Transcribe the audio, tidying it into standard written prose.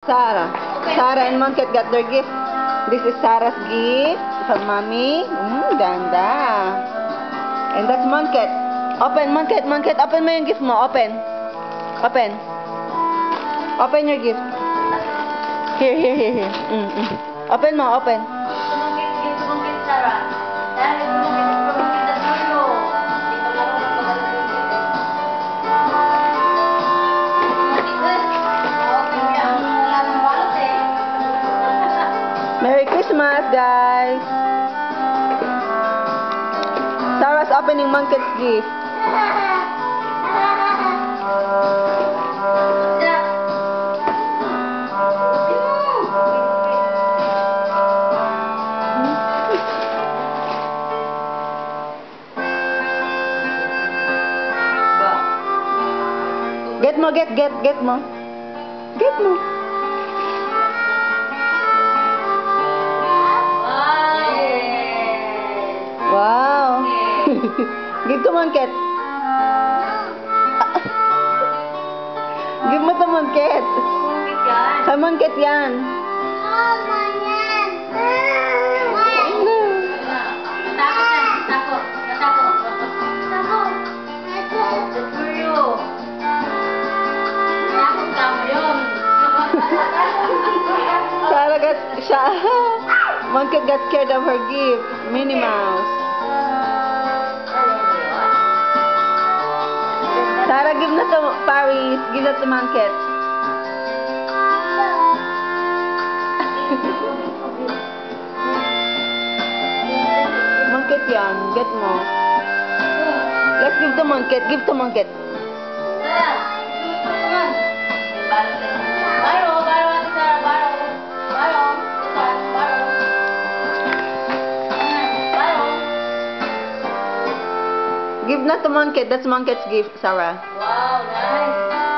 Sarah. Sarah and Monket got their gift. This is Sarah's gift from Mommy. Ganda. And that's Monket. Open, Monket, Monket. Open mo yung gift mo. Open. Open. Open your gift. Here. Open mo, open. Tumungkit, Sarah. Dahil tumungkit na tulo. Dito lang ako magpapalagay. Merry Christmas, guys. Sarah's opening Monket's gift. Get mo, get mo. Get mo. Wow. Give to Monket. Give mo to Monket. Sa Monket yan. Sarah got Monket got scared of her gift. Minnie Mouse. Sarah, give na to Paris. Give na to Monket. Monket yan. Get mo. Let's give to Monket. Give to Monket. Give na to Monket. That's Monket's gift, Sarah. Wow, nice.